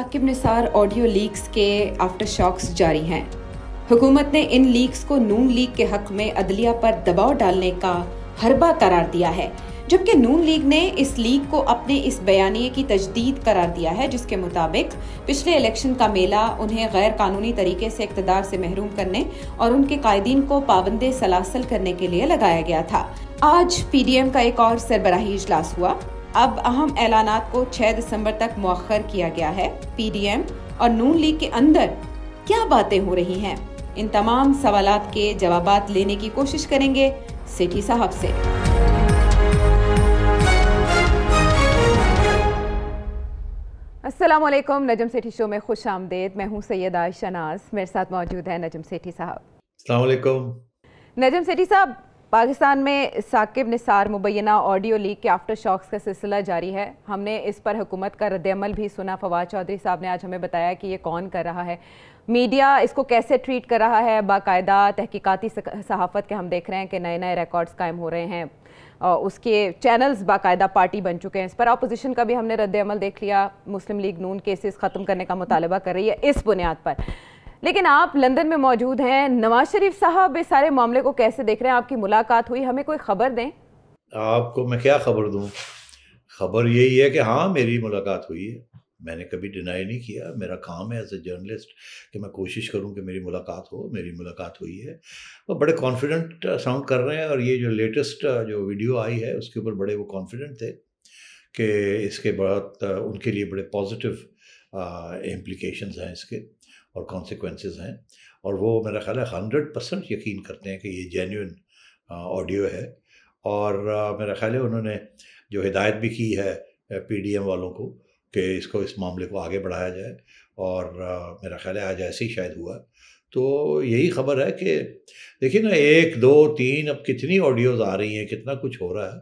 Saqib Nisar audio leaks के after shocks जारी हैं। हुकूमत ने इन लीक्स को नून लीग के हक में अदलिया पर दबाव डालने का हरबा करार दिया है, जबकि नून लीग ने इस लीक को अपने इस बयानिए की तजदीद करार दिया है, जिसके मुताबिक पिछले इलेक्शन का मेला उन्हें गैर कानूनी तरीके से इक़्तिदार से महरूम करने और उनके कायदीन को पाबंदे सलासल करने के लिए लगाया गया था। आज PDM का एक और सरबराही इजलास हुआ। अब अहम ऐलानात को 6 दिसंबर तक मुअख्खर किया गया है। PDM और नून लीग के अंदर क्या बातें हो रही हैं, इन तमाम सवालात के जवाबात लेने की कोशिश करेंगे सेठी साहब से। अस्सलाम वालेकुम, नजम सेठी शो में खुश आमदेद। मैं हूँ सैयदा शनाज, मेरे साथ मौजूद है नजम सेठी साहब। अस्सलाम वालेकुम। नजम सेठी साहब, पाकिस्तान में साकिब निसार मुबैना ऑडियो लीक के आफ्टर शॉक्स का सिलसिला जारी है। हमने इस पर हुकूमत का रद्द-ए-अमल भी सुना। फवाद चौधरी साहब ने आज हमें बताया कि ये कौन कर रहा है, मीडिया इसको कैसे ट्रीट कर रहा है। बाकायदा तहकीकाती सहाफ़त के हम देख रहे हैं कि नए नए रिकॉर्ड्स कायम हो रहे हैं, उसके चैनल्स बाकायदा पार्टी बन चुके हैं। इस पर अपोजिशन का भी हमने रद्द-ए-अमल देख लिया। मुस्लिम लीग नून केसेस ख़त्म करने का मुतालबा कर रही है इस बुनियाद पर। लेकिन आप लंदन में मौजूद हैं, नवाज शरीफ साहब इस सारे मामले को कैसे देख रहे हैं? आपकी मुलाकात हुई, हमें कोई खबर दें। आपको मैं क्या खबर दूं? खबर यही है कि हाँ, मेरी मुलाकात हुई है। मैंने कभी डिनाई नहीं किया। मेरा काम है एज ए जर्नलिस्ट कि मैं कोशिश करूं कि मेरी मुलाकात हो। मेरी मुलाकात हुई है। वो बड़े कॉन्फिडेंट साउंड कर रहे हैं और ये जो लेटेस्ट जो वीडियो आई है उसके ऊपर बड़े वो कॉन्फिडेंट थे कि इसके बहुत उनके लिए बड़े पॉजिटिव इम्प्लीकेशंस हैं इसके और कॉन्सिक्वेंसेस हैं। और वो मेरा ख्याल है 100% यकीन करते हैं कि ये जेन्युइन ऑडियो है। और मेरा ख्याल है उन्होंने जो हिदायत भी की है PDM वालों को कि इसको इस मामले को आगे बढ़ाया जाए। और मेरा ख्याल है आज ऐसे ही शायद हुआ। तो यही खबर है कि देखिए ना, 1 2 3 अब कितनी ऑडियोज़ आ रही हैं, कितना कुछ हो रहा है।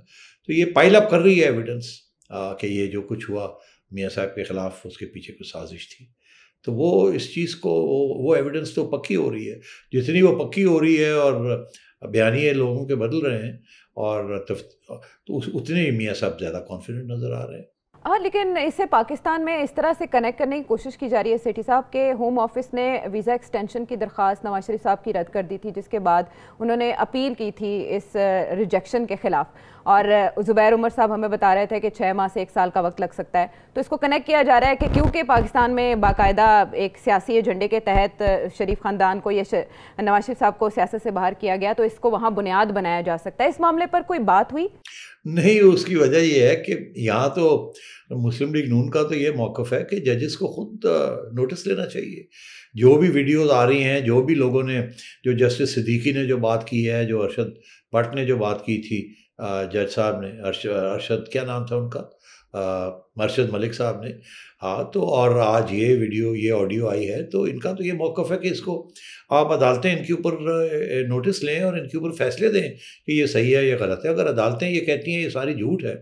तो ये पाइल अप कर रही है एविडेंस कि ये जो कुछ हुआ मियाँ साहब के ख़िलाफ़, उसके पीछे कुछ साजिश थी। तो वो इस चीज़ को वो एविडेंस तो पक्की हो रही है। जितनी वो पक्की हो रही है और बयानिए लोगों के बदल रहे हैं और तो उतने ही मियाँ साहब ज़्यादा कॉन्फिडेंट नज़र आ रहे हैं। हाँ, लेकिन इससे पाकिस्तान में इस तरह से कनेक्ट करने की कोशिश की जा रही है। सेठी साहब के होम ऑफिस ने वीज़ा एक्सटेंशन की दरख्वास्त नवाज शरीफ साहब की रद्द कर दी थी, जिसके बाद उन्होंने अपील की थी इस रिजेक्शन के ख़िलाफ़। और ज़ुबैर उमर साहब हमें बता रहे थे कि 6 माह से 1 साल का वक्त लग सकता है। तो इसको कनेक्ट किया जा रहा है कि क्योंकि पाकिस्तान में बाकायदा एक सियासी एजेंडे के तहत शरीफ ख़ानदान को या नवाज शरीफ साहब को सियासत से बाहर किया गया, तो इसको वहाँ बुनियाद बनाया जा सकता है। इस मामले पर कोई बात हुई नहीं? उसकी वजह यह है कि यहाँ तो मुस्लिम लीग नून का तो ये मौक़िफ़ है कि जजेस को ख़ुद नोटिस लेना चाहिए। जो भी वीडियोज़ आ रही हैं, जो भी लोगों ने, जो जस्टिस सिद्दीकी ने जो बात की है, जो अरशद भट्ट ने जो बात की थी, जज साहब ने, अरशद क्या नाम था उनका, अरशद मलिक साहब ने, हाँ, तो और आज ये वीडियो, ये ऑडियो आई है, तो इनका तो ये मौक़िफ़ है कि इसको आप अदालतें इनके ऊपर नोटिस लें और इनके ऊपर फ़ैसले दें कि ये सही है या गलत है। अगर अदालतें ये कहती हैं ये सारी झूठ है,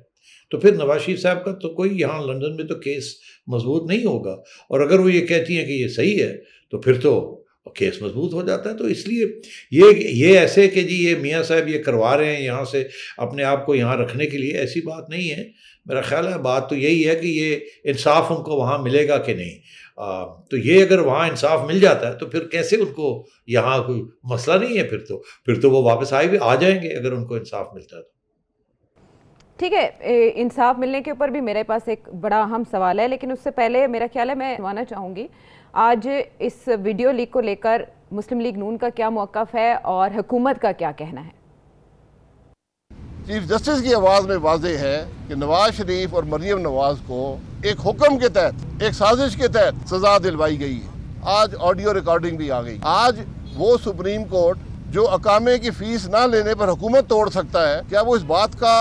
तो फिर नवाज शरीफ साहब का तो कोई यहाँ लंदन में तो केस मजबूत नहीं होगा। और अगर वो ये कहती हैं कि ये सही है, तो फिर तो केस मजबूत हो जाता है। तो इसलिए ये ऐसे कि जी ये मियाँ साहब ये करवा रहे हैं यहाँ से अपने आप को यहाँ रखने के लिए, ऐसी बात नहीं है। मेरा ख्याल है बात तो यही है कि ये इंसाफ उनको वहाँ मिलेगा कि नहीं। तो ये अगर वहाँ इंसाफ मिल जाता है तो फिर कैसे उनको यहाँ कोई मसला नहीं है। फिर तो वो वापस आ जाएंगे अगर उनको इंसाफ मिलता है तो। ठीक है, इंसाफ मिलने के ऊपर भी मेरे पास एक बड़ा अहम सवाल है, लेकिन उससे पहले मेरा ख्याल है मैं जानना चाहूँगी आज इस वीडियो लीक को लेकर मुस्लिम लीग नून का क्या मौक़िफ़ है और हुकूमत का क्या कहना है। चीफ जस्टिस की आवाज़ में वाज़ेह है कि नवाज शरीफ और मरियम नवाज को एक हुक्म के तहत, एक साजिश के तहत सजा दिलवाई गई है। आज ऑडियो रिकॉर्डिंग भी आ गई। आज वो सुप्रीम कोर्ट जो अकामे की फीस ना लेने पर हुकूमत तोड़ सकता है, क्या वो इस बात का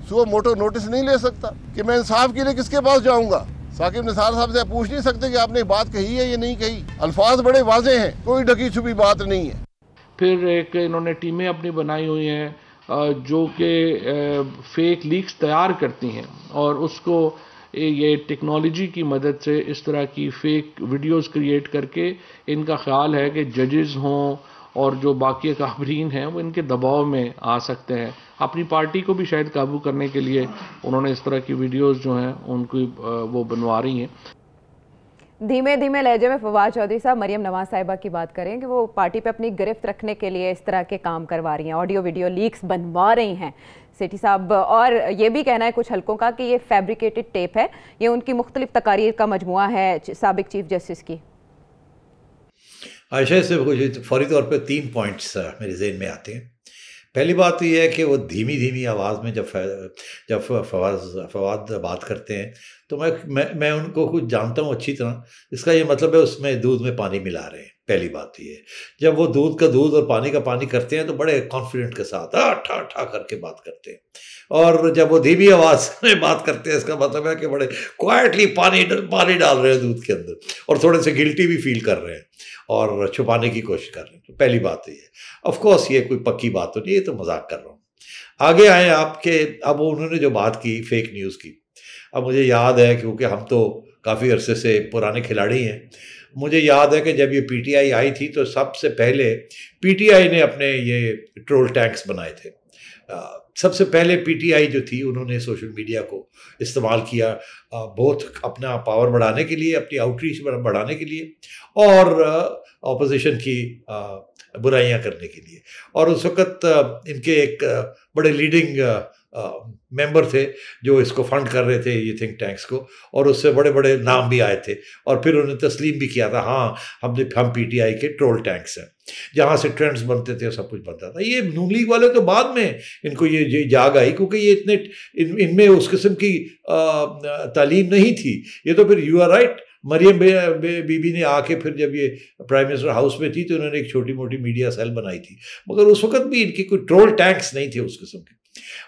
सुओ मोटो नोटिस नहीं ले सकता कि मैं इंसाफ के लिए किसके पास जाऊंगा? साकिब निसार साहब से पूछ नहीं सकते कि आपने बात कही है या नहीं कही? अल्फाज बड़े वाज़ेह हैं, कोई ढकी छुपी बात नहीं है। फिर एक इन्होंने टीमें अपनी बनाई हुई हैं जो कि फेक लीक्स तैयार करती हैं और उसको ये टेक्नोलॉजी की मदद से इस तरह की फेक वीडियोस क्रिएट करके इनका ख्याल है कि जजेस हों और जो बाकी काबरीन हैं वो इनके दबाव में आ सकते हैं। अपनी पार्टी को भी शायद काबू करने के लिए उन्होंने इस तरह की वीडियोस जो हैं उनको वो बनवा रही हैं। धीमे धीमे लहजे में फवाद चौधरी साहब मरियम नवाज साहिबा की बात करें कि वो पार्टी पे अपनी गिरफ्त रखने के लिए इस तरह के काम करवा रही हैं, ऑडियो वीडियो लीक्स बनवा रही हैं सेठी साहब, और ये भी कहना है कुछ हलकों का कि ये फैब्रिकेटेड टेप है, ये उनकी मुख्तलिफ तकारीर का मजमुआ है साबिक चीफ जस्टिस की। आयशा, इससे मुझे फौरी तौर पर 3 पॉइंट्स मेरे जहन में आते हैं। पहली बात तो ये है कि वो धीमी धीमी आवाज़ में जब फवाद बात करते हैं तो मैं उनको कुछ जानता हूँ अच्छी तरह। इसका ये मतलब है उसमें दूध में पानी मिला रहे हैं। पहली बात तो ये, जब वो दूध का दूध और पानी का पानी करते हैं तो बड़े कॉन्फिडेंट के साथ ठा ठा करके बात करते हैं, और जब वो धीमी आवाज़ में बात करते हैं इसका मतलब है कि बड़े क्वाइटली पानी डाल रहे हैं दूध के अंदर, और थोड़े से गिल्टी भी फील कर रहे हैं और छुपाने की कोशिश कर रहे हैं। तो पहली बात तो ये, ऑफ कोर्स ये कोई पक्की बात तो नहीं, ये तो मजाक कर रहा हूँ। आगे आए आपके, अब उन्होंने जो बात की फेक न्यूज़ की, अब मुझे याद है क्योंकि हम तो काफ़ी अरसे से पुराने खिलाड़ी हैं, मुझे याद है कि जब ये पीटीआई आई थी तो सबसे पहले पीटीआई ने अपने ये ट्रोल टैंक्स बनाए थे। सबसे पहले पीटीआई जो थी उन्होंने सोशल मीडिया को इस्तेमाल किया बहुत अपना पावर बढ़ाने के लिए, अपनी आउटरीच बढ़ाने के लिए, और ऑपोजिशन की बुराइयां करने के लिए। और उस वक़्त इनके एक बड़े लीडिंग मेंबर थे जो इसको फंड कर रहे थे, ये थिंक टैंक्स को, और उससे बड़े बड़े नाम भी आए थे, और फिर उन्होंने तस्लीम भी किया था हाँ हम पीटीआई के ट्रोल टैंक्स हैं, जहाँ से ट्रेंड्स बनते थे, सब कुछ बनता था। ये नून लीग वाले तो बाद में इनको ये जाग आई, क्योंकि ये इतने इनमें उस किस्म की तालीम नहीं थी। ये तो फिर यू आर राइट, मरियम बीबी ने आके फिर जब ये प्राइम मिनिस्टर हाउस में थी तो उन्होंने एक छोटी मोटी मीडिया सेल बनाई थी, मगर उस वक्त भी इनकी कोई ट्रोल टैंक्स नहीं थे उस किस्म के।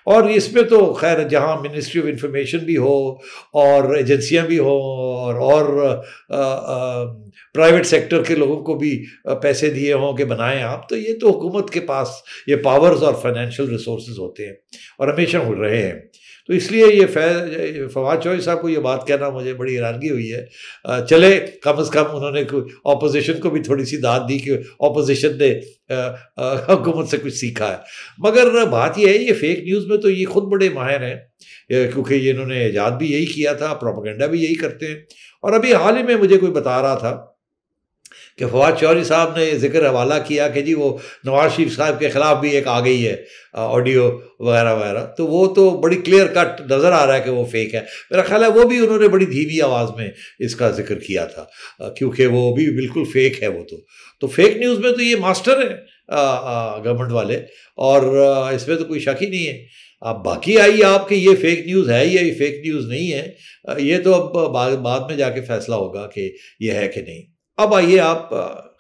और इसमें तो खैर जहाँ मिनिस्ट्री ऑफ इंफॉर्मेशन भी हो और एजेंसियाँ भी हो और प्राइवेट सेक्टर के लोगों को भी पैसे दिए हों कि बनाएं आप, तो ये तो हुकूमत के पास ये पावर्स और फाइनेंशियल रिसोर्सेज होते हैं और हमेशा हो रहे हैं। तो इसलिए ये फवाद चौधरी साहब को ये बात कहना मुझे बड़ी हैरानगी हुई है। चले कम से कम उन्होंने ऑपोजिशन को भी थोड़ी सी दाद दी कि ऑपोजिशन ने हुकूमत से कुछ सीखा है। मगर बात ये है, ये फेक न्यूज़ में तो ये खुद बड़े माहिर हैं, क्योंकि ये इन्होंने ईजाद भी यही किया था, प्रोपेगेंडा भी यही करते हैं। और अभी हाल ही में मुझे कोई बता रहा था कि फवाद चौधरी साहब ने जिक्र हवाला किया कि जी वो नवाज शरीफ साहब के ख़िलाफ़ भी एक आ गई है ऑडियो वगैरह वगैरह, तो वो तो बड़ी क्लियर कट नज़र आ रहा है कि वो फेक है। मेरा ख्याल है वो भी उन्होंने बड़ी धीमी आवाज़ में इसका जिक्र किया था, क्योंकि वो भी बिल्कुल फेक है। वो तो फेक न्यूज़ में तो ये मास्टर है गवर्नमेंट वाले, और इसमें तो कोई शक ही नहीं है। अब बाकी आई आपके ये फेक न्यूज़ है या ये फेक न्यूज़ नहीं है, ये तो अब बाद में जाके फैसला होगा कि ये है कि नहीं। अब आइए आप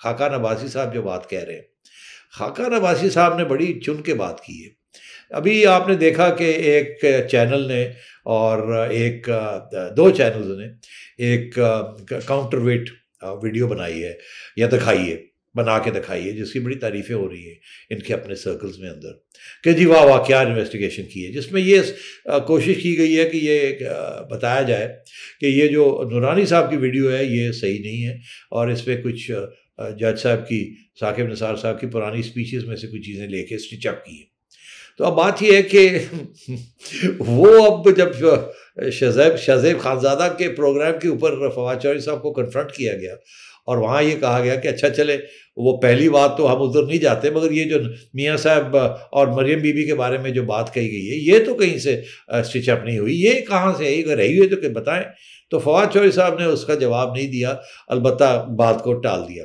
खाका नवाज़ी साहब जो बात कह रहे हैं, खाका नवाज़ी साहब ने बड़ी चुन के बात की है। अभी आपने देखा कि एक चैनल ने और दो चैनल्स ने एक काउंटर वेट वीडियो बनाई है या बना के दिखाई है, जिसकी बड़ी तारीफ़ें हो रही हैं इनके अपने सर्कल्स में अंदर कि जी वाह वाह क्या इन्वेस्टिगेशन की है, जिसमें ये कोशिश की गई है कि ये बताया जाए कि ये जो नूरानी साहब की वीडियो है ये सही नहीं है, और इस पर कुछ जज साहब की, साकिब निसार साहब की पुरानी स्पीचेस में से कुछ चीज़ें लेके स्टिच अप की है। तो अब बात यह है कि वो अब जब शहज़ेब खानज़ादा के प्रोग्राम के ऊपर फवाद चौधरी साहब को कन्फ्रंट किया गया और वहाँ ये कहा गया कि अच्छा चले, वो पहली बात तो हम उधर नहीं जाते, मगर ये जो मियाँ साहब और मरियम बीबी के बारे में जो बात कही गई है ये तो कहीं से स्टिच अप नहीं हुई, ये कहाँ से है, अगर रही हुई तो क्या बताएं। तो फवाद चौधरी साहब ने उसका जवाब नहीं दिया, अलबत्ता बात को टाल दिया।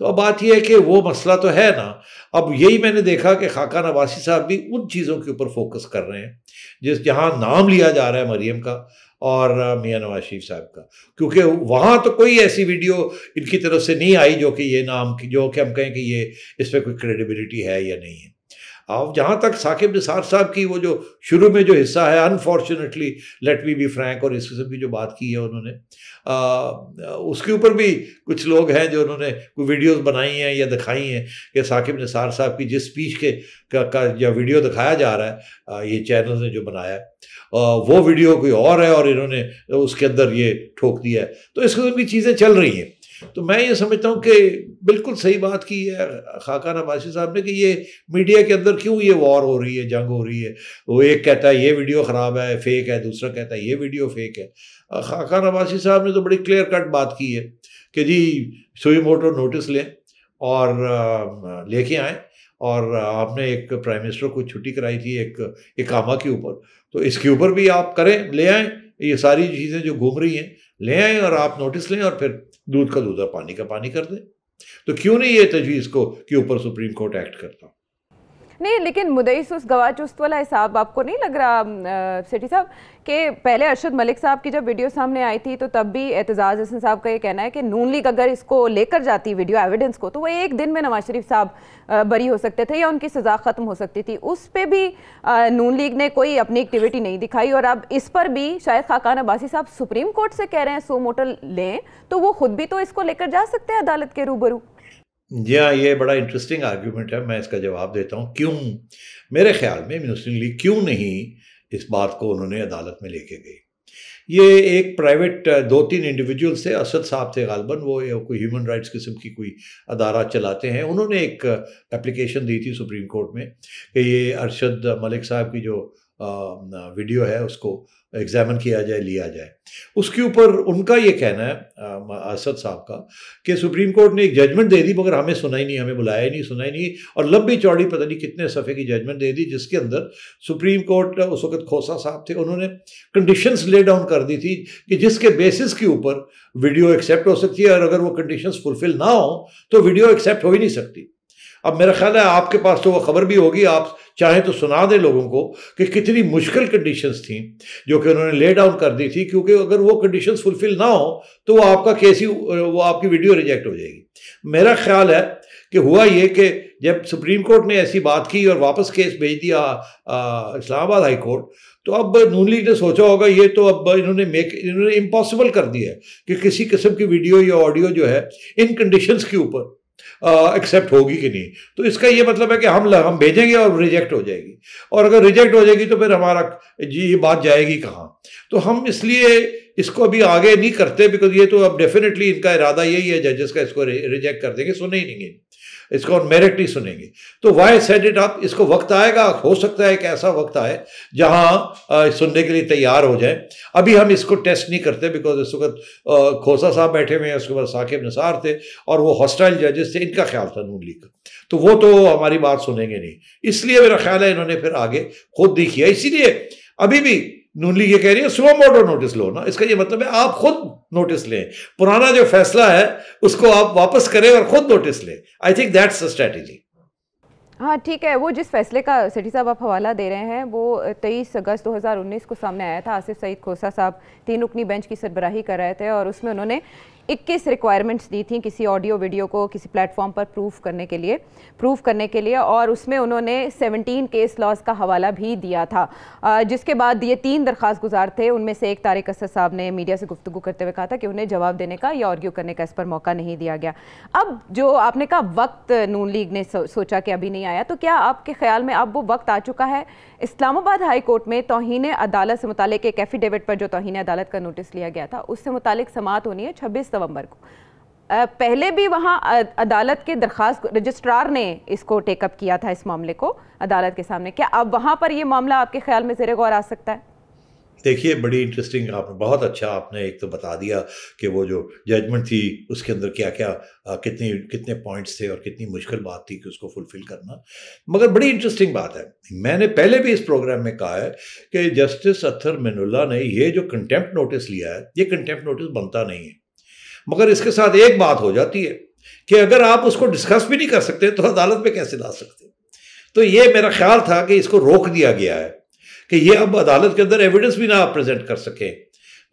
तो अब बात यह है कि वो मसला तो है ना। अब यही मैंने देखा कि खाका नवाज़ी साहब भी उन चीज़ों के ऊपर फोकस कर रहे हैं जहाँ नाम लिया जा रहा है मरियम का और मियाँ नवाज शरीफ साहब का, क्योंकि वहाँ तो कोई ऐसी वीडियो इनकी तरफ से नहीं आई जो कि ये नाम की, जो कि हम कहें कि ये इस पर कोई क्रेडिबिलिटी है या नहीं है। अब जहाँ तक साकिब निसार साहब की वो जो शुरू में जो हिस्सा है, unfortunately let me be frank, और इस किस्म की जो बात की है उन्होंने, उसके ऊपर भी कुछ लोग हैं जो उन्होंने कोई वीडियोस बनाई हैं या दिखाई हैं कि साकिब निसार साहब की जिस स्पीच का जो वीडियो दिखाया जा रहा है ये चैनल ने जो बनाया है वो वीडियो कोई और है और इन्होंने उसके अंदर ये ठोक दिया है। तो इस किस्म की चीज़ें चल रही हैं। तो मैं ये समझता हूँ कि बिल्कुल सही बात की है खाकान अब्बासी साहब ने कि ये मीडिया के अंदर क्यों ये वॉर हो रही है, जंग हो रही है। वो एक कहता है ये वीडियो ख़राब है, फेक है, दूसरा कहता है ये वीडियो फेक है। खाकान अब्बासी साहब ने तो बड़ी क्लियर कट बात की है कि जी सुमोटो नोटिस लें और लेके आएँ, और आपने एक प्राइम मिनिस्टर को छुट्टी कराई थी एक इकामा के ऊपर, तो इसके ऊपर भी आप करें, ले आएँ। ये सारी चीज़ें जो घूम रही हैं ले आएँ और आप नोटिस लें और फिर दूध का दूध और पानी का पानी कर दें। तो क्यों नहीं ये तजवीज़ को के ऊपर सुप्रीम कोर्ट एक्ट करता? नहीं, लेकिन मुदईस उस गवाह चुस्त वाला हिसाब आपको नहीं लग रहा सेठी साहब कि पहले अरशद मलिक साहब की जब वीडियो सामने आई थी तो तब भी एतजाज़ हसन साहब का ये कहना है कि नून लीग अगर इसको लेकर जाती वीडियो एविडेंस को तो वो एक दिन में नवाज शरीफ साहब बरी हो सकते थे या उनकी सज़ा ख़त्म हो सकती थी। उस पर भी नून लीग ने कोई अपनी एक्टिविटी नहीं दिखाई, और अब इस पर भी शायद खाकान अब्बासी साहब सुप्रीम कोर्ट से कह रहे हैं सो मोटर लें, तो वो खुद भी तो इसको लेकर जा सकते हैं अदालत के रूबरू। जी हाँ, ये बड़ा इंटरेस्टिंग आर्ग्यूमेंट है, मैं इसका जवाब देता हूँ। क्यों, मेरे ख्याल में मुस्लिम लीग क्यों नहीं इस बात को उन्होंने अदालत में लेके गई। ये एक प्राइवेट 2-3 इंडिविजुअल्स थे, असद साहब थे गालबन, वो कोई ह्यूमन राइट्स किस्म की कोई अदारा चलाते हैं। उन्होंने एक एप्लीकेशन दी थी सुप्रीम कोर्ट में कि ये अरशद मलिक साहब की जो वीडियो है उसको एग्जामिन किया जाए, लिया जाए। उसके ऊपर उनका ये कहना है असद साहब का कि सुप्रीम कोर्ट ने एक जजमेंट दे दी मगर हमें सुना ही नहीं, हमें बुलाया ही नहीं, सुना ही नहीं, और लंबी चौड़ी पता नहीं कितने सफ़े की जजमेंट दे दी, जिसके अंदर सुप्रीम कोर्ट उस वक्त खोसा साहब थे, उन्होंने कंडीशंस ले डाउन कर दी थी कि जिसके बेसिस के ऊपर वीडियो एक्सेप्ट हो सकती है, और अगर वो कंडीशंस फुलफिल ना हो तो वीडियो एक्सेप्ट हो ही नहीं सकती। अब मेरा ख्याल है आपके पास तो वो खबर भी होगी, आप चाहें तो सुना दें लोगों को कि कितनी मुश्किल कंडीशंस थी जो कि उन्होंने ले डाउन कर दी थी, क्योंकि अगर वो कंडीशंस फुलफिल ना हो तो वो आपका केस ही, वो आपकी वीडियो रिजेक्ट हो जाएगी। मेरा ख्याल है कि हुआ ये कि जब सुप्रीम कोर्ट ने ऐसी बात की और वापस केस भेज दिया इस्लामाबाद हाई कोर्ट, तो अब नून लीग ने सोचा होगा ये तो अब इन्होंने इम्पॉसिबल कर दिया है कि किसी किस्म की वीडियो या ऑडियो जो है इन कंडीशंस के ऊपर एक्सेप्ट होगी कि नहीं। तो इसका ये मतलब है कि हम भेजेंगे और रिजेक्ट हो जाएगी, और अगर रिजेक्ट हो जाएगी तो फिर हमारा जी ये बात जाएगी कहाँ। तो हम इसलिए इसको अभी आगे नहीं करते, बिकॉज ये तो अब डेफिनेटली इनका इरादा यही है जजेस का, इसको रिजेक्ट कर देंगे, सुने ही नहीं, इसको ऑन मेरिट नहीं सुनेंगे। तो वाई सेट इट अप, इसको वक्त आएगा, हो सकता है कि ऐसा वक्त आए जहां सुनने के लिए तैयार हो जाए। अभी हम इसको टेस्ट नहीं करते बिकॉज इस वक्त खोसा साहब बैठे हुए हैं, उसके बाद साकिब निसार थे और वो हॉस्टाइल जजेस थे, इनका ख्याल था नून लीग का, तो वो तो हमारी बात सुनेंगे नहीं। इसलिए मेरा ख्याल है इन्होंने फिर आगे खुद नहीं किया। इसीलिए अभी भी नून लीग ये कह रही है सुबह मोटो नोटिस लो ना, इसका ये मतलब है आप खुद नोटिस लें, पुराना जो फैसला है उसको आप वापस करें और खुद नोटिस लें। I think that's the strategy. हाँ ठीक है, वो जिस फैसले का सेठी साहब आप हवाला दे रहे हैं वो 23 अगस्त 2019 को सामने आया था। आसिफ सईद खोसा साहब 3 रुकनी बेंच की सरबराही कर रहे थे और उसमें उन्होंने 21 रिक्वायरमेंट्स दी थी किसी ऑडियो वीडियो को किसी प्लेटफॉर्म पर प्रूफ करने के लिए और उसमें उन्होंने 17 केस लॉज का हवाला भी दिया था। जिसके बाद ये 3 दरख्वास्त गुजार थे, उनमें से एक तारिक असद साहब ने मीडिया से गुफ्तगू करते हुए कहा था कि उन्हें जवाब देने का या आर्ग्यू करने का इस पर मौका नहीं दिया गया। अब जो आपने कहा वक्त नून लीग ने सोचा कि अभी नहीं आया, तो क्या आपके ख्याल में अब वो वक्त आ चुका है इस्लामाबाद हाई कोर्ट में तौहीन अदालत से मुतालिक एक एफिडेविट पर जो तौहीन अदालत का नोटिस लिया गया था उससे मुतालिक समाअत होनी है 26 नवंबर को। पहले भी वहाँ अदालत के दरख्वास्त रजिस्ट्रार ने इसको टेकअप किया था इस मामले को अदालत के सामने, क्या अब वहाँ पर ये मामला आपके ख्याल में ज़ेरे गौर आ सकता है? देखिए बड़ी इंटरेस्टिंग, आपने बहुत अच्छा आपने एक तो बता दिया कि वो जो जजमेंट थी उसके अंदर क्या क्या कितने पॉइंट्स थे और कितनी मुश्किल बात थी कि उसको फुलफिल करना। मगर बड़ी इंटरेस्टिंग बात है, मैंने पहले भी इस प्रोग्राम में कहा है कि जस्टिस अत्तर मिनुल्लाह ने ये जो कंटेम्प्ट नोटिस लिया है, ये कंटेम्प्ट नोटिस बनता नहीं है। मगर इसके साथ एक बात हो जाती है कि अगर आप उसको डिस्कस भी नहीं कर सकते तो अदालत में कैसे ला सकते। तो ये मेरा ख्याल था कि इसको रोक दिया गया है कि ये अब अदालत के अंदर एविडेंस भी ना प्रेजेंट कर सके।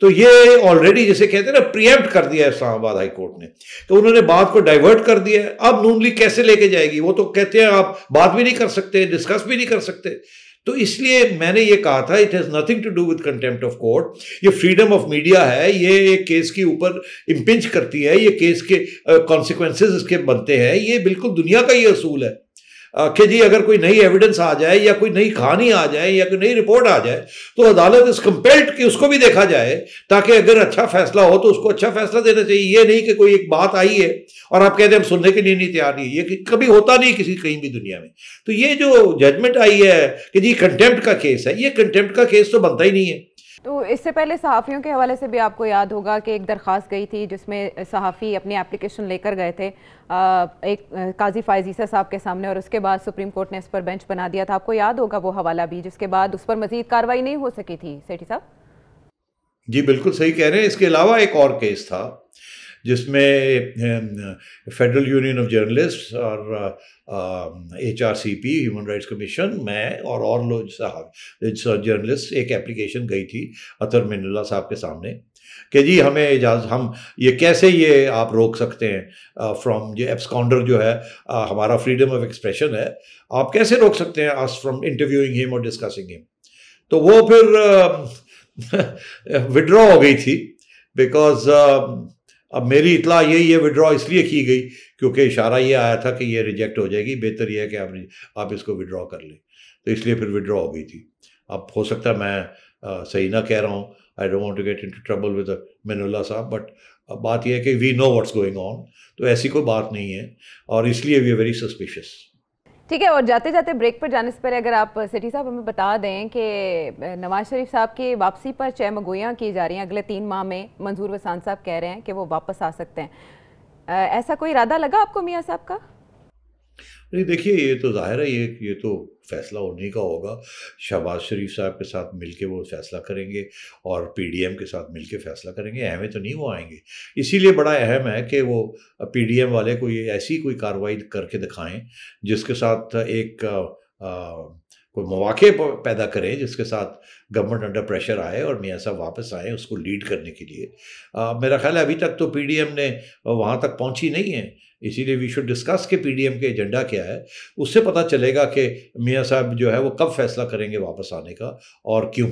तो ये ऑलरेडी जिसे कहते हैं ना प्रीएम्प्ट कर दिया है इस्लामाबाद हाई कोर्ट ने, तो उन्होंने बात को डाइवर्ट कर दिया है। अब नून लीग कैसे लेके जाएगी, वो तो कहते हैं आप बात भी नहीं कर सकते, डिस्कस भी नहीं कर सकते। तो इसलिए मैंने ये कहा था it has nothing to do with contempt of court, ये फ्रीडम ऑफ मीडिया है, ये एक केस के ऊपर इम्पिंच करती है, ये केस के कॉन्सिक्वेंसेज इसके बनते हैं, ये बिल्कुल दुनिया का ये असूल है। कि जी अगर कोई नई एविडेंस आ जाए या कोई नई कहानी आ जाए या कोई नई रिपोर्ट आ जाए तो अदालत इस कंपेल्ड कि उसको भी देखा जाए, ताकि अगर अच्छा फैसला हो तो उसको अच्छा फैसला देना चाहिए। ये नहीं कि कोई एक बात आई है और आप कहते हैं हम सुनने के लिए नहीं तैयार नहीं, ये कभी होता नहीं किसी कहीं भी दुनिया में। तो ये जो जजमेंट आई है कि जी कंटेम्प्ट का केस है, ये कंटेम्प्ट का केस तो बनता ही नहीं है। तो इससे पहले सहाफ़ियों के हवाले से भी आपको याद होगा कि एक दरख्वास्त गई थी जिसमें सहाफ़ी अपनी एप्लीकेशन लेकर गए थे एक काजी फ़ाइज़ ईसा साहब के सामने, और उसके बाद सुप्रीम कोर्ट ने इस पर बेंच बना दिया था। आपको याद होगा वो हवाला भी, जिसके बाद उस पर मज़ीद कार्रवाई नहीं हो सकी थी। सेठी साहब जी बिल्कुल सही कह रहे हैं। इसके अलावा एक और केस था जिसमें फेडरल यूनियन ऑफ जर्नलिस्ट और HRCP ह्यूमन राइट्स कमीशन, मैं और लोग साहब जर्नलिस्ट, एक एप्लीकेशन गई थी अतर मिनुल्लाह साहब के सामने कि जी हमें इजाज़त, हम ये कैसे ये आप रोक सकते हैं फ्रॉम ये एब्सकॉन्डर जो है हमारा फ्रीडम ऑफ एक्सप्रेशन है, आप कैसे रोक सकते हैं अस फ्रॉम इंटरव्यूइंग हिम और डिस्कसिंग हिम। तो वो फिर विड्रॉ हो गई थी बिकॉज अब मेरी इतला यही है, विड्रॉ इसलिए की गई क्योंकि इशारा ये आया था कि ये रिजेक्ट हो जाएगी, बेहतर ये है कि आप इसको विड्रॉ कर लें, तो इसलिए फिर विड्रॉ हो गई थी। अब हो सकता है मैं सही ना कह रहा हूँ, I don't want to get into trouble with Minallah साहब, बट अब बात यह है कि we know what's going on, तो ऐसी कोई बात नहीं है और इसलिए वी आर वेरी सस्पिशियस। ठीक है, और जाते जाते ब्रेक पर जाने से पहले अगर आप सेठी साहब हमें बता दें कि नवाज शरीफ साहब की वापसी पर चहमगोइयाँ की जा रही हैं, अगले 3 माह में मंजूर वसान साहब कह रहे हैं कि वो वापस आ सकते हैं, ऐसा कोई इरादा लगा आपको मियाँ साहब का? नहीं देखिए, ये तो जाहिर है ये तो फैसला उन्हीं का होगा। शहबाज शरीफ साहब के साथ मिलके वो फैसला करेंगे और PDM के साथ मिलके फैसला करेंगे, हमें तो नहीं वो आएंगे। इसीलिए बड़ा अहम है कि वो PDM वाले को ये ऐसी कोई कार्रवाई करके दिखाएं जिसके साथ एक कोई मौके पैदा करें, जिसके साथ गवर्नमेंट अंडर प्रेशर आए और मियाँ साहब वापस आए उसको लीड करने के लिए। मेरा ख्याल है अभी तक तो PDM ने वहाँ तक पहुँची नहीं है, इसीलिए वी शुड डिस्कस के PDM के एजेंडा क्या है, उससे पता चलेगा कि मियाँ साहब जो है वो कब फैसला करेंगे वापस आने का और क्यों।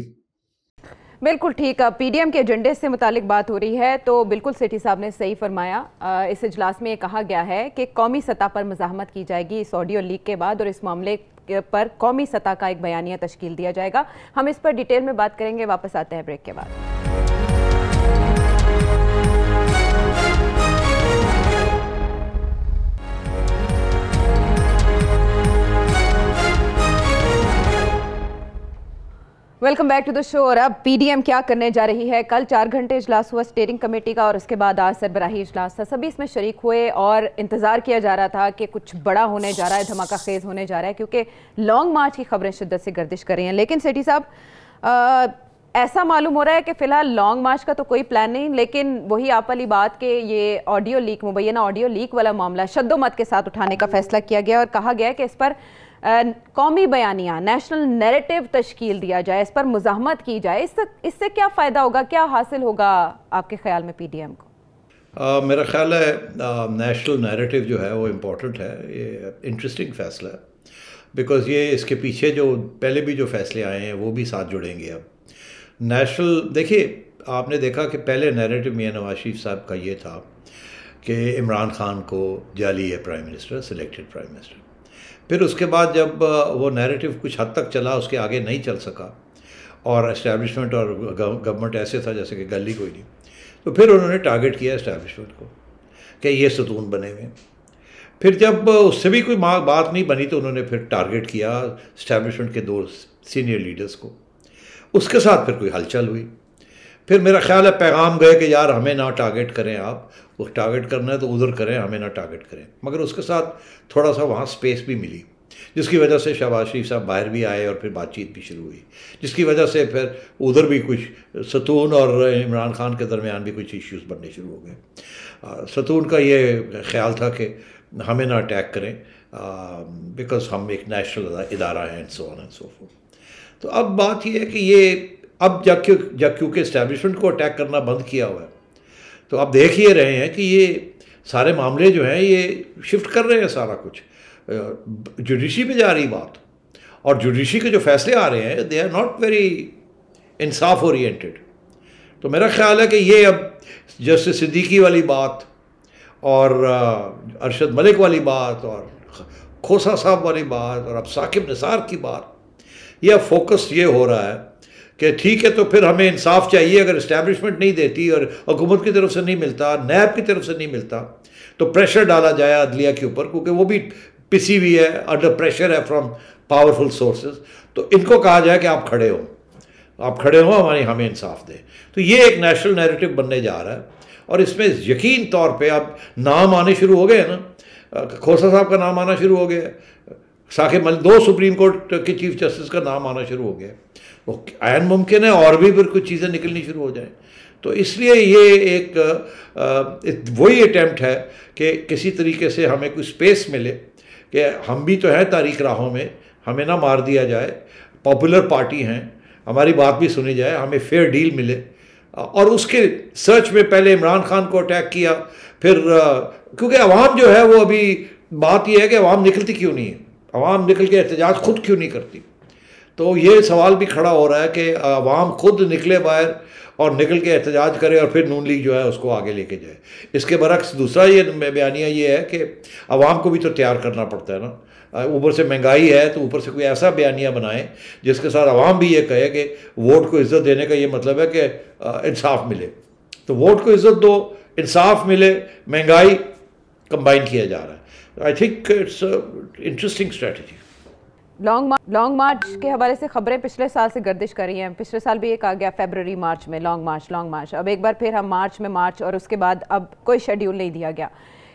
बिल्कुल ठीक है, PDM के एजेंडे से मुतालिक बात हो रही है तो बिल्कुल सेठी साहब ने सही फरमाया। इस इजलास में ये कहा गया है कि कौमी सतह पर मज़ाहमत की जाएगी इस ऑडियो लीक के बाद और इस मामले पर कौमी सतह का एक बयानिया तश्कील दिया जाएगा। हम इस पर डिटेल में बात करेंगे, वापस आते हैं ब्रेक के बाद। Welcome back to the show. और अब PDM क्या करने जा रही है। कल 4 घंटे इजलास हुआ स्टीयरिंग कमेटी का और उसके बाद आज सरबराही इजलास था। सभी इसमें शरीक हुए और इंतज़ार किया जा रहा था कि कुछ बड़ा होने जा रहा है, धमाका खेज होने जा रहा है, क्योंकि लॉन्ग मार्च की खबरें शिद्दत से गर्दिश कर रही हैं। लेकिन सेठी साहब ऐसा मालूम हो रहा है कि फ़िलहाल लॉन्ग मार्च का तो कोई प्लान नहीं, लेकिन वही आप वाली बात कि ये ऑडियो लीक, मुबैना ऑडियो लीक वाला मामला शद्दोमत के साथ उठाने का फैसला किया गया और कहा गया कि इस पर कौमी बयानिया, नेशनल नैरेटिव तश्कील दिया जाए, इस पर मुज़ाहमत की जाए। इससे क्या फ़ायदा होगा, क्या हासिल होगा आपके ख्याल में PDM को? मेरा ख्याल है नेशनल नैरेटिव जो है वो इम्पोर्टेंट है, ये इंटरेस्टिंग फैसला है, बिकॉज़ ये इसके पीछे जो पहले भी जो फैसले आए हैं वो भी साथ जुड़ेंगे। अब नेशनल, देखिए आपने देखा कि पहले नैरेटिव मियां नवाज शरीफ साहब का ये था कि इमरान खान को जाली है prime minister, selected prime minister. फिर उसके बाद जब वो नैरेटिव कुछ हद तक चला, उसके आगे नहीं चल सका और एस्टैब्लिशमेंट और गवर्नमेंट ऐसे था जैसे कि गली कोई नहीं, तो फिर उन्होंने टारगेट किया एस्टैब्लिशमेंट को कि ये सतून बने हुए। फिर जब उससे भी कोई बात नहीं बनी तो उन्होंने फिर टारगेट किया एस्टैब्लिशमेंट के 2 सीनियर लीडर्स को। उसके साथ फिर कोई हलचल हुई, फिर मेरा ख्याल है पैगाम गए कि यार हमें ना टारगेट करें, आप वो टारगेट करना है तो उधर करें, हमें ना टारगेट करें। मगर उसके साथ थोड़ा सा वहाँ स्पेस भी मिली, जिसकी वजह से शहबाज शरीफ साहब बाहर भी आए और फिर बातचीत भी शुरू हुई, जिसकी वजह से फिर उधर भी कुछ सतून और इमरान खान के दरमियान भी कुछ इश्यूज़ बनने शुरू हो गए। सतून का ये ख्याल था कि हमें ना अटैक करें बिकॉज हम एक नेशनल इदारा है and so on and so fourth. तो अब बात यह है कि ये अब जब क्योंकि इस्टेब्लिशमेंट को अटैक करना बंद किया हुआ है, तो आप देख ही रहे हैं कि ये सारे मामले जो हैं ये शिफ्ट कर रहे हैं, सारा कुछ जुडिशरी पे जा रही बात, और जुडिशरी के जो फैसले आ रहे हैं दे आर नॉट वेरी इंसाफ ओरिएंटेड। तो मेरा ख्याल है कि ये अब जस्टिस सिद्दीकी वाली बात और अरशद मलिक वाली बात और खोसा साहब वाली बात और अब साकिब निसार की बात, यह फोकस ये हो रहा है कि ठीक है तो फिर हमें इंसाफ चाहिए, अगर इस्टेब्लिशमेंट नहीं देती और हुकूमत की तरफ से नहीं मिलता, नैब की तरफ से नहीं मिलता, तो प्रेशर डाला जाए अदलिया के ऊपर, क्योंकि वो भी पिसी हुई है, अंडर प्रेशर है फ्रॉम पावरफुल सोर्सेज। तो इनको कहा जाए कि आप खड़े हो, हमें इंसाफ दें। तो ये एक नेशनल नैरेटिव बनने जा रहा है और इसमें यकीन तौर पे अब नाम आने शुरू हो गए हैं ना, खोसा साहब का नाम आना शुरू हो गया, साकिब मलिक, 2 सुप्रीम कोर्ट के चीफ जस्टिस का नाम आना शुरू हो गया। वो आयन मुमकिन है और भी फिर कुछ चीज़ें निकलनी शुरू हो जाएं। तो इसलिए ये एक वही अटैम्प्ट है कि किसी तरीके से हमें कोई स्पेस मिले कि हम भी तो हैं तारीख राहों में, हमें ना मार दिया जाए, पॉपुलर पार्टी हैं, हमारी बात भी सुनी जाए, हमें फेयर डील मिले। और उसके सर्च में पहले इमरान खान को अटैक किया, फिर क्योंकि अवाम जो है वो अभी बात यह है कि अवाम निकलती क्यों नहीं है, अवाम निकल के एहतजाज खुद क्यों नहीं करती। तो ये सवाल भी खड़ा हो रहा है कि अवाम खुद निकले बाहर और निकल के एहतजाज करे और फिर नून लीग जो है उसको आगे लेके जाए। इसके बरक्स दूसरा ये बयानिया ये है कि अवाम को भी तो तैयार करना पड़ता है ना, ऊपर से महंगाई है तो ऊपर से कोई ऐसा बयानिया बनाए जिसके साथ अवाम भी ये कहे कि वोट को इज़्ज़त देने का ये मतलब है कि इंसाफ मिले। तो वोट को इज़्ज़त दो, इंसाफ मिले, महंगाई कंबाइन किया जा रहा है। I think it's interesting strategy. Long march के हवाले से खबरें पिछले साल से गर्दिश कर रही हैं। पिछले साल भी एक आ गया फरवरी मार्च में लॉन्ग मार्च। अब एक बार फिर हम मार्च में मार्च और उसके बाद अब कोई शेड्यूल नहीं दिया गया।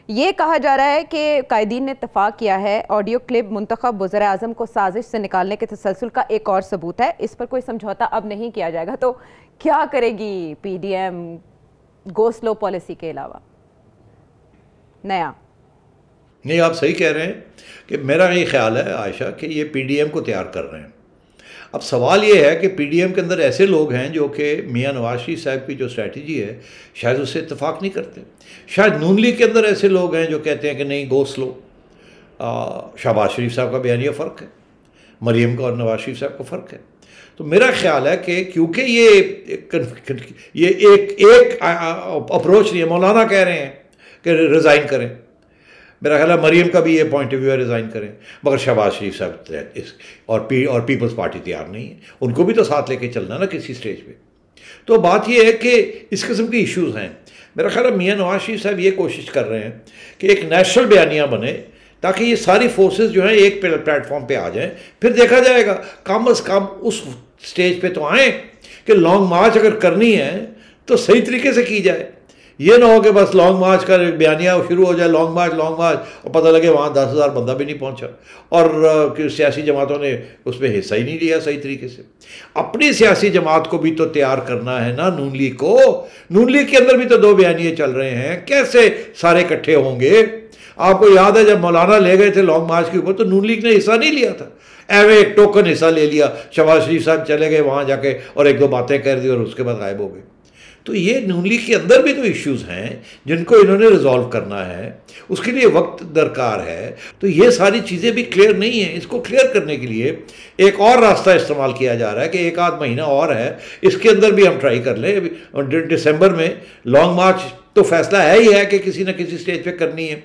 ये कहा जा रहा है कि कायदीन ने इत्तफाक किया है, ऑडियो क्लिप मुंतखब वज़ीर आज़म को साजिश से निकालने के तसलसल का एक और सबूत है। इस पर कोई समझौता अब नहीं किया जाएगा। तो क्या करेगी PDM गो स्लो पॉलिसी के अलावा नया? नहीं, आप सही कह रहे हैं कि मेरा ये ख्याल है आयशा कि ये PDM को तैयार कर रहे हैं। अब सवाल ये है कि PDM के अंदर ऐसे लोग हैं जो कि मियां नवाज शरीफ साहब की जो स्ट्रेटजी है शायद उससे इत्तेफाक नहीं करते। शायद नून लीग के अंदर ऐसे लोग हैं जो कहते हैं कि नहीं गो स्लो। शहबाज शरीफ साहब का बयानिया फ़र्क है, मरीम का और नवाज शरीफ साहब का फ़र्क है। तो मेरा ख्याल है कि क्योंकि ये एक अप्रोच नहीं है, मौलाना कह रहे हैं कि रिज़ाइन करें, मेरा ख्याल है मरीम का भी ये पॉइंट ऑफ व्यू है रिज़ाइन करें, मगर शहबाज शरीफ साहब और पीपल्स पार्टी तैयार नहीं है, उनको भी तो साथ लेके चलना ना किसी स्टेज पे। तो बात ये है कि इस किस्म के इश्यूज़ हैं। मेरा ख्याल है मियां नवाज शरीफ साहब ये कोशिश कर रहे हैं कि एक नेशनल बयानिया बने ताकि ये सारी फोर्सेस जो हैं एक प्लेटफॉर्म पे आ जाएं, फिर देखा जाएगा। कम अज़ कम उस स्टेज पे तो आएँ कि लॉन्ग मार्च अगर करनी है तो सही तरीके से की जाए। ये ना हो कि बस लॉन्ग मार्च का बयानिया शुरू हो जाए, लॉन्ग मार्च और पता लगे वहाँ 10,000 बंदा भी नहीं पहुँचा और सियासी जमातों ने उसमें हिस्सा ही नहीं लिया सही तरीके से। अपनी सियासी जमात को भी तो तैयार करना है ना, नून लीग को। नून लीग के अंदर भी तो 2 बयानिए चल रहे हैं, कैसे सारे इकट्ठे होंगे? आपको याद है जब मौलाना ले गए थे लॉन्ग मार्च के ऊपर तो नून लीग ने हिस्सा नहीं लिया था, एवं एक टोकन हिस्सा ले लिया। शहबाज शरीफ साहब चले गए वहाँ जाके और 1-2 बातें कर दी और उसके बाद गायब हो गए। तो ये नून लीग के अंदर भी तो इश्यूज़ हैं जिनको इन्होंने रिजॉल्व करना है, उसके लिए वक्त दरकार है। तो ये सारी चीज़ें भी क्लियर नहीं हैं। इसको क्लियर करने के लिए एक और रास्ता इस्तेमाल किया जा रहा है कि 1-8 महीना और है, इसके अंदर भी हम ट्राई कर लें। दिसंबर में लॉन्ग मार्च तो फैसला है ही है कि किसी न किसी स्टेज पे करनी है,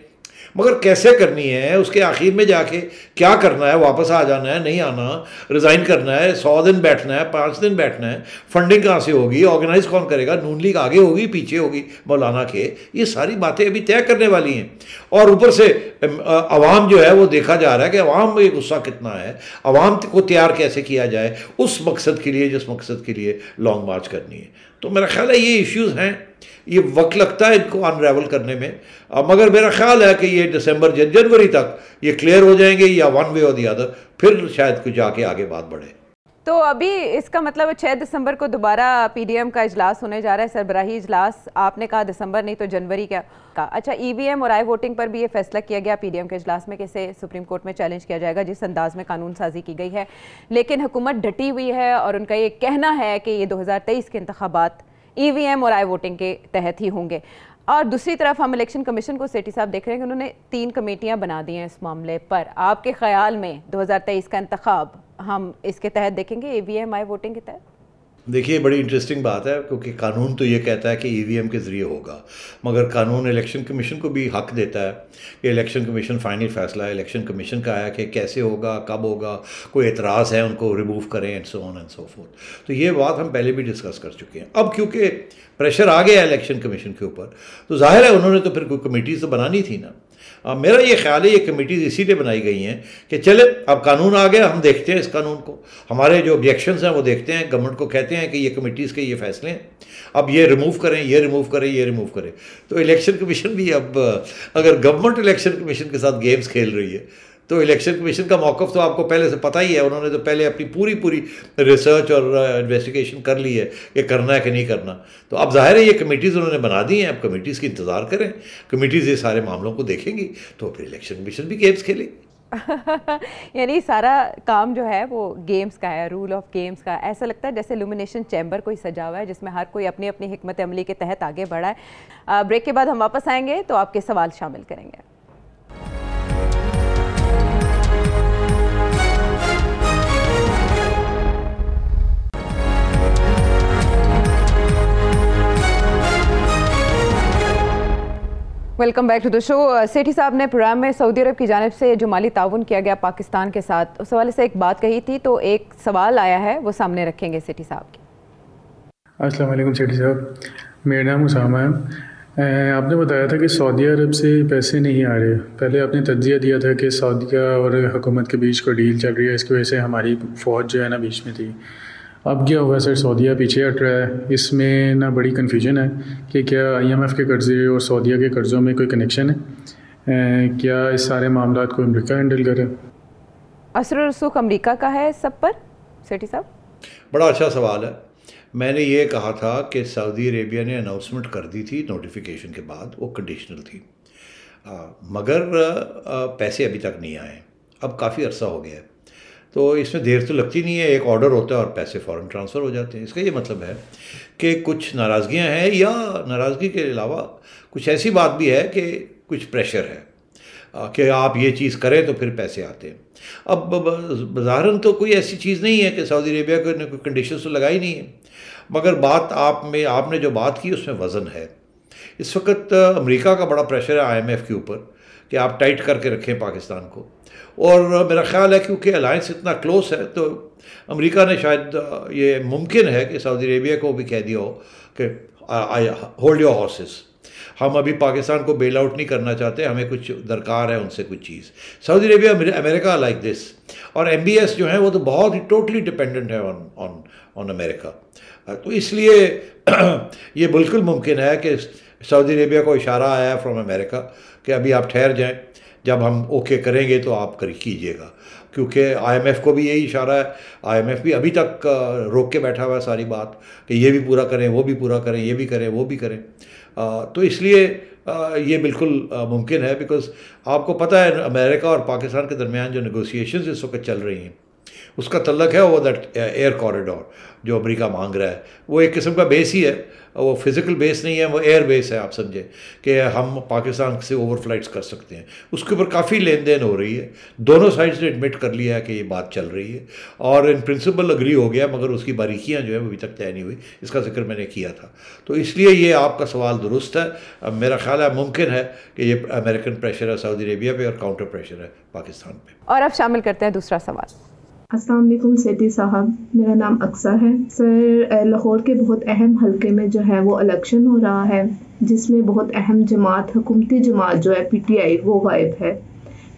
मगर कैसे करनी है, उसके आखिर में जाके क्या करना है, वापस आ जाना है, नहीं आना, रिज़ाइन करना है, 100 दिन बैठना है, 5 दिन बैठना है, फंडिंग कहाँ से होगी, ऑर्गेनाइज कौन करेगा, नून लीग आगे होगी पीछे होगी मौलाना के, ये सारी बातें अभी तय करने वाली हैं। और ऊपर से अवाम जो है वो देखा जा रहा है कि अवाम में गुस्सा कितना है, अवाम को तैयार कैसे किया जाए उस मकसद के लिए जिस मकसद के लिए लॉन्ग मार्च करनी है। तो मेरा ख्याल है ये इश्यूज़ हैं, ये वक्त लगता है इनको अनरेवल करने में, मगर मेरा ख्याल है कि ये जनवरी तक ये क्लियर हो जाएंगे या वन वे और दी अदर, फिर शायद कुछ जाके आगे बात बढ़े। तो अभी इसका मतलब 6 दिसंबर को दोबारा PDM का इजलास होने जा रहा है, सरबराही इजलास। आपने कहा दिसंबर नहीं तो जनवरी का। अच्छा, EVM और आई वोटिंग पर भी ये फैसला किया गया PDM के इजलास में कि इसे सुप्रीम कोर्ट में चैलेंज किया जाएगा जिस अंदाज में कानून साजी की गई है, लेकिन हुकूमत डटी हुई है और उनका ये कहना है कि ये 2023 के इंतखाबात EVM और आई वोटिंग के तहत ही होंगे। और दूसरी तरफ हम इलेक्शन कमीशन को सेठी साहब देख रहे हैं कि उन्होंने 3 कमेटियां बना दी हैं इस मामले पर। आपके ख्याल में 2023 का इंतखाब हम इसके तहत देखेंगे, EVM आई वोटिंग के तहत? देखिए, बड़ी इंटरेस्टिंग बात है, क्योंकि कानून तो ये कहता है कि ईवीएम के ज़रिए होगा, मगर कानून इलेक्शन कमीशन को भी हक देता है कि इलेक्शन कमीशन फाइनल फैसला इलेक्शन कमीशन का है कि कैसे होगा, कब होगा, कोई एतराज़ है उनको रिमूव करें and so on and so fourth. तो ये बात हम पहले भी डिस्कस कर चुके हैं। अब क्योंकि प्रेशर आ गया इलेक्शन कमीशन के ऊपर, तो जाहिर है उन्होंने तो फिर कोई कमेटीज़ तो बनानी थी ना। मेरा ये ख्याल है ये कमेटीज़ इसीलिए बनाई गई हैं कि चले अब कानून आ गया, हम देखते हैं इस कानून को, हमारे जो ऑब्जेक्शंस हैं वो देखते हैं, गवर्नमेंट को कहते हैं कि ये कमेटीज़ के ये फैसले हैं, अब ये रिमूव करें, ये रिमूव करें, ये रिमूव करें। तो इलेक्शन कमीशन भी अब अगर गवर्नमेंट इलेक्शन कमीशन के साथ गेम्स खेल रही है तो इलेक्शन कमीशन का मौक़िफ़ तो आपको पहले से पता ही है। उन्होंने तो पहले अपनी पूरी रिसर्च और इन्वेस्टिगेशन कर ली है कि करना है कि नहीं करना। तो अब ज़ाहिर है ये कमेटीज़ उन्होंने बना दी हैं, अब कमेटीज़ की इंतज़ार करें, कमेटीज़ ये सारे मामलों को देखेंगी तो फिर इलेक्शन कमीशन भी गेम्स खेलेगी। यानी सारा काम जो है वो गेम्स का है, रूल ऑफ गेम्स का। ऐसा लगता है जैसे इल्यूमिनेशन चैम्बर कोई सजा हुआ है जिसमें हर कोई अपनी अपनी हिकमत अमली के तहत आगे बढ़ा है। ब्रेक के बाद हम वापस आएंगे तो आपके सवाल शामिल करेंगे। Welcome back to the show. Sethi साहब ने प्रोग्राम में सऊदी अरब की जानिब से जो माली ताउन किया गया पाकिस्तान के साथ, उस हवाले से एक बात कही थी, तो एक सवाल आया है वो सामने रखेंगे सेठी साहब की। अस्सलाम वालेकुम सेठी साहब, मेरा नाम उसामा है। आपने बताया था कि सऊदी अरब से पैसे नहीं आ रहे। पहले आपने तज्जिया दिया था कि सऊदीया और हुकूमत के बीच कोई डील चल रही है, इसकी वजह से हमारी फ़ौज जो है ना बीच में थी। अब क्या हुआ सर, सऊदीया पीछे हट रहा है। इसमें ना बड़ी कन्फ्यूजन है कि क्या IMF के कर्ज़े और सऊदीया के कर्ज़ों में कोई कनेक्शन है? क्या इस सारे मामलात को अमेरिका हैंडल करे? असर रसूख अमेरिका का है सब पर सेठी साहब? बड़ा अच्छा सवाल है। मैंने ये कहा था कि सऊदी अरेबिया ने अनाउंसमेंट कर दी थी नोटिफिकेशन के बाद, वो कंडीशनल थी, मगर पैसे अभी तक नहीं आए। अब काफ़ी अरसा हो गया है, तो इसमें देर तो लगती नहीं है, एक ऑर्डर होता है और पैसे फ़ौरन ट्रांसफ़र हो जाते हैं। इसका ये मतलब है कि कुछ नाराज़गियाँ हैं, या नाराज़गी के अलावा कुछ ऐसी बात भी है कि कुछ प्रेशर है कि आप ये चीज़ करें तो फिर पैसे आते हैं। अब ज़ाहिरन तो कोई ऐसी चीज़ नहीं है कि सऊदी अरेबिया को ने कोई कंडीशन तो लगाई नहीं है, मगर बात आपने जो बात की उसमें वज़न है। इस वक्त अमेरिका का बड़ा प्रेशर है IMF के ऊपर कि आप टाइट करके रखें पाकिस्तान को, और मेरा ख्याल है क्योंकि अलायंस इतना क्लोज है तो अमेरिका ने शायद ये मुमकिन है कि सऊदी अरेबिया को भी कह दिया हो कि होल्ड योर हॉर्सेस, हम अभी पाकिस्तान को बेल आउट नहीं करना चाहते, हमें कुछ दरकार है उनसे कुछ चीज़। Saudi Arabia America like this, और MBS जो है वो तो बहुत ही टोटली डिपेंडेंट है ऑन अमेरिका। तो इसलिए ये बिल्कुल मुमकिन है कि सऊदी अरेबिया को इशारा आया फ्रॉम अमेरिका कि अभी आप ठहर जाएं, जब हम ओके करेंगे तो आप कीजिएगा, क्योंकि IMF को भी यही इशारा है। IMF भी अभी तक रोक के बैठा हुआ है सारी बात कि ये भी पूरा करें, वो भी पूरा करें, ये भी करें, वो भी करें। तो इसलिए ये बिल्कुल मुमकिन है, बिकॉज़ आपको पता है अमेरिका और पाकिस्तान के दरमियान जो नेगोशिएशंस इस वक्त चल रही हैं उसका तल्लक है वो दैट एयर कॉरिडोर जो अमेरिका मांग रहा है, वो एक किस्म का बेस ही है, वो फिज़िकल बेस नहीं है, वो एयर बेस है। आप समझे कि हम पाकिस्तान से ओवर फ्लाइट्स कर सकते हैं, उसके ऊपर काफ़ी लेन देन हो रही है। दोनों साइड्स ने एडमिट कर लिया है कि ये बात चल रही है और इन प्रिंसिपल अग्री हो गया, मगर उसकी बारीकियाँ जो है वो अभी तक तय नहीं हुई। इसका जिक्र मैंने किया था। तो इसलिए ये आपका सवाल दुरुस्त है। मेरा ख्याल है मुमकिन है कि ये अमेरिकन प्रेशर है सऊदी अरेबिया पे और काउंटर प्रेशर है पाकिस्तान पे। और अब शामिल करते हैं दूसरा सवाल। अस्सलाम वालेकुम सेठी साहब, मेरा नाम अक्सा है। सर, लाहौर के बहुत अहम हलके में जो है वो इलेक्शन हो रहा है, जिसमें बहुत अहम जमात, हुकूमती जमात जो है PTI, वो गायब है।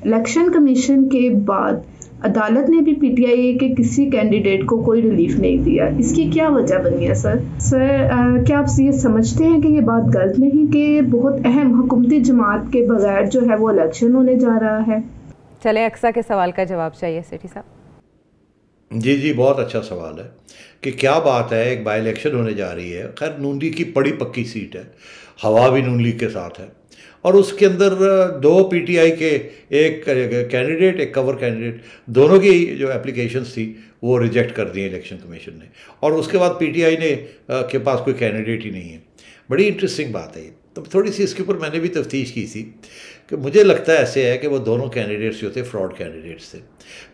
इलेक्शन कमीशन के बाद अदालत ने भी PTI के किसी कैंडिडेट को कोई रिलीफ नहीं दिया। इसकी क्या वजह बनी है सर? क्या आप ये समझते हैं कि ये बात गलत नहीं कि बहुत अहम हुकूमती जमात के बगैर जो है वो इलेक्शन होने जा रहा है? चले अक्सा के सवाल का जवाब चाहिए सेठी साहब। जी, बहुत अच्छा सवाल है कि क्या बात है, एक बाई इलेक्शन होने जा रही है। खैर नून लीग की बड़ी पक्की सीट है, हवा भी नून लीग के साथ है, और उसके अंदर दो PTI के, एक कैंडिडेट, एक कवर कैंडिडेट, दोनों की जो एप्लीकेशंस थी वो रिजेक्ट कर दी इलेक्शन कमीशन ने, और उसके बाद PTI ने के पास कोई कैंडिडेट ही नहीं है। बड़ी इंटरेस्टिंग बात है ये। तो थोड़ी सी इसके ऊपर मैंने भी तफ्तीश की थी कि मुझे लगता है ऐसे है कि वो दोनों कैंडिडेट्स जो थे फ्रॉड कैंडिडेट्स थे।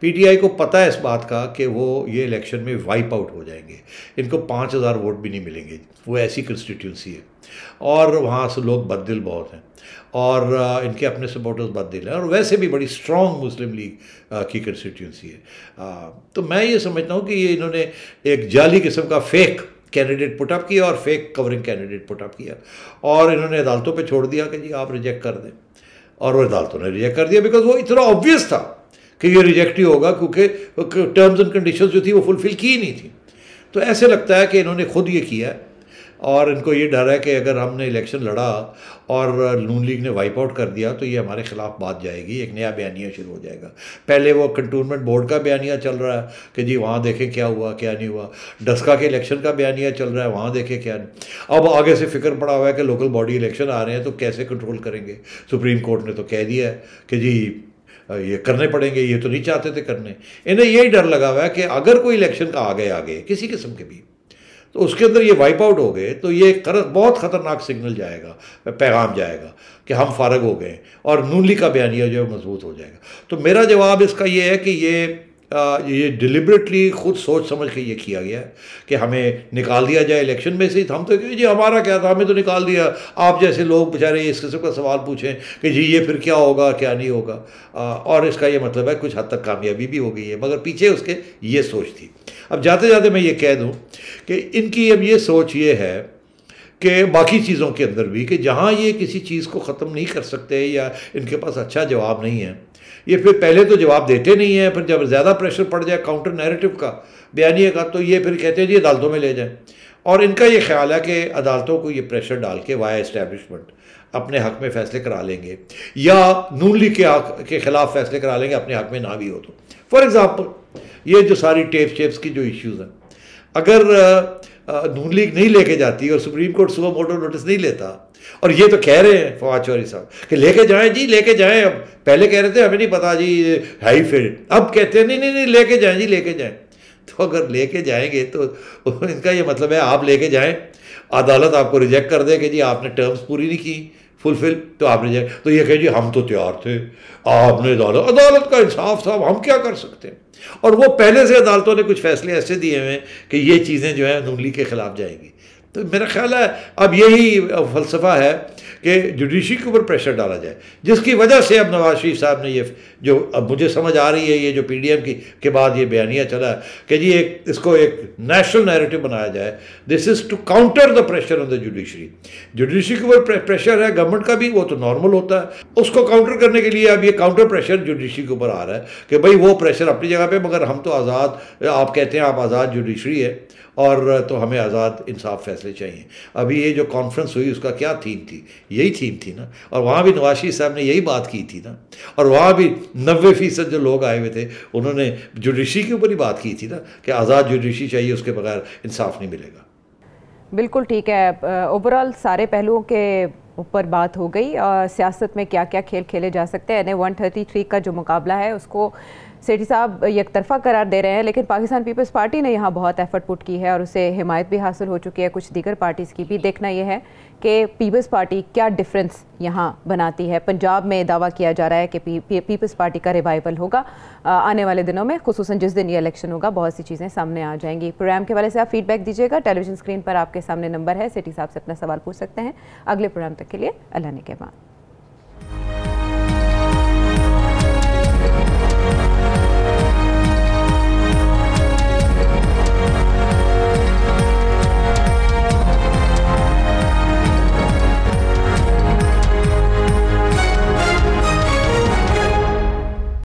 पीटीआई को पता है इस बात का कि वो ये इलेक्शन में वाइप आउट हो जाएंगे, इनको 5000 वोट भी नहीं मिलेंगे, वो ऐसी कंस्टिट्यूंसी है और वहाँ से लोग बददिल बहुत हैं और इनके अपने सपोर्टर्स बददिल हैं और वैसे भी बड़ी स्ट्रॉन्ग मुस्लिम लीग की कंस्टिट्यूंसी है। तो मैं ये समझता हूँ कि ये इन्होंने एक जाली किस्म का फेक कैंडिडेट पुटअप किया और फेक कवरिंग कैंडिडेट पुटअप किया और इन्होंने अदालतों पे छोड़ दिया कि जी आप रिजेक्ट कर दें, और वो अदालतों ने रिजेक्ट कर दिया बिकॉज वो इतना ऑब्वियस था कि ये रिजेक्ट ही होगा क्योंकि टर्म्स एंड कंडीशंस जो थी वो फुलफिल की ही नहीं थी। तो ऐसे लगता है कि इन्होंने खुद ये किया है और इनको ये डर है कि अगर हमने इलेक्शन लड़ा और नून लीग ने वाइप आउट कर दिया तो ये हमारे खिलाफ बात जाएगी, एक नया बयानिया शुरू हो जाएगा। पहले वो कंटोनमेंट बोर्ड का बयानिया चल रहा है कि जी वहाँ देखें क्या हुआ क्या नहीं हुआ, डस्का के इलेक्शन का बयानिया चल रहा है वहाँ देखें क्या नहीं। अब आगे से फिक्र पड़ा हुआ है कि लोकल बॉडी इलेक्शन आ रहे हैं तो कैसे कंट्रोल करेंगे। सुप्रीम कोर्ट ने तो कह दिया है कि जी ये करने पड़ेंगे, ये तो नहीं चाहते थे करने। इन्हें यही डर लगा हुआ है कि अगर कोई इलेक्शन का आगे किसी किस्म के भी तो उसके अंदर ये वाइप आउट हो गए तो ये बहुत ख़तरनाक सिग्नल जाएगा, पैगाम जाएगा कि हम फारग हो गए और नून लीग का बयानिया जो है मजबूत हो जाएगा। तो मेरा जवाब इसका ये है कि ये डिलिबरेटली खुद सोच समझ के ये किया गया है कि हमें निकाल दिया जाए इलेक्शन में से। हम तो जी हमारा क्या था, हमें तो निकाल दिया, आप जैसे लोग बेचारे इस किस्म का सवाल पूछें कि जी ये फिर क्या होगा क्या नहीं होगा। और इसका ये मतलब है कुछ हद तक कामयाबी भी हो गई है मगर पीछे उसके ये सोच थी। अब जाते जाते मैं ये कह दूं कि इनकी अब ये सोच ये है कि बाकी चीज़ों के अंदर भी कि जहाँ ये किसी चीज़ को ख़त्म नहीं कर सकते या इनके पास अच्छा जवाब नहीं है, ये फिर पहले तो जवाब देते नहीं हैं, फिर जब ज़्यादा प्रेशर पड़ जाए काउंटर नैरेटिव का बयानिए का तो ये फिर कहते हैं जी अदालतों में ले जाएं। और इनका ये ख्याल है कि अदालतों को ये प्रेशर डाल के वाया इस्टेब्लिशमेंट अपने हक़ में फ़ैसले करा लेंगे या नून लीग के ख़िलाफ़ फ़ैसले करा लेंगे अपने हक़ में ना भी हो तो। फॉर एग्ज़ाम्पल ये जो सारी टेप्स की जो इश्यूज़ हैं, अगर नून लीग नहीं लेके जाती और सुप्रीम कोर्ट सुबह मोटो नोटिस नहीं लेता, और ये तो कह रहे हैं फवाद चौधरी साहब कि लेके जाएं जी लेके जाएं, अब पहले कह रहे थे हमें नहीं पता जी है ही, फिर अब कहते हैं नहीं लेके जाएं जी लेके जाएं। तो अगर लेके जाएंगे तो इनका ये मतलब है आप लेके जाएं, अदालत आपको रिजेक्ट कर दे कि जी आपने टर्म्स पूरी नहीं की फुलफिल, तो आप रिजेक्ट, तो ये कहे जी हम तो तैयार थे, आपने अदालत का इंसाफ साहब हम क्या कर सकते हैं। और वो पहले से अदालतों ने कुछ फैसले ऐसे दिए हुए हैं कि ये चीज़ें जो है नून लीग के ख़िलाफ़ जाएंगी। तो मेरा ख्याल है अब यही फ़लसफ़ा है कि जुडिशरी के ऊपर प्रेशर डाला जाए, जिसकी वजह से अब नवाज शरीफ साहब ने ये जो अब मुझे समझ आ रही है ये जो PDM के बाद ये बयानिया चला है कि जी इसको एक नेशनल नैरेटिव बनाया जाए, this is to counter the pressure on the judiciary. Judiciary के ऊपर प्रेशर है गवर्नमेंट का भी, वो तो नॉर्मल होता है, उसको काउंटर करने के लिए अब ये काउंटर प्रेशर जुडिशरी के ऊपर आ रहा है कि भाई वो प्रेशर अपनी जगह पे, मगर हम तो आज़ाद, आप कहते हैं आप आज़ाद जुडिशरी है और तो हमें आज़ाद इंसाफ फैसले चाहिए। अभी ये जो कॉन्फ्रेंस हुई उसका क्या थीम थी, यही थीम थी ना, और वहाँ भी नवाज शरीफ साहब ने यही बात की थी ना, और वहाँ भी 90% जो लोग आए हुए थे उन्होंने जुडिशरी के ऊपर ही बात की थी ना कि आज़ाद जुडिशरी चाहिए, उसके बगैर इंसाफ नहीं मिलेगा। बिल्कुल ठीक है, ओवरऑल सारे पहलुओं के ऊपर बात हो गई और सियासत में क्या क्या खेल खेले जा सकते हैं। NA-133 का जो मुकाबला है उसको सेठी साहब एक तरफा करार दे रहे हैं, लेकिन पाकिस्तान पीपल्स पार्टी ने यहाँ बहुत एफर्ट पुट की है और उसे हिमायत भी हासिल हो चुकी है कुछ दीगर पार्टीज़ की भी। देखना यह है कि पीपल्स पार्टी क्या डिफरेंस यहाँ बनाती है। पंजाब में दावा किया जा रहा है कि पीपल्स पार्टी का रिवाइवल होगा आने वाले दिनों में, खुसूसन जिस दिन ये इलेक्शन होगा बहुत सी चीज़ें सामने आ जाएंगी। प्रोग्राम के वाले से आप फीडबैक दीजिएगा, टेलीविजन स्क्रीन पर आपके सामने नंबर है, सेठी साहब से अपना सवाल पूछ सकते हैं। अगले प्रोग्राम तक के लिए अल्लाह ने के बाद।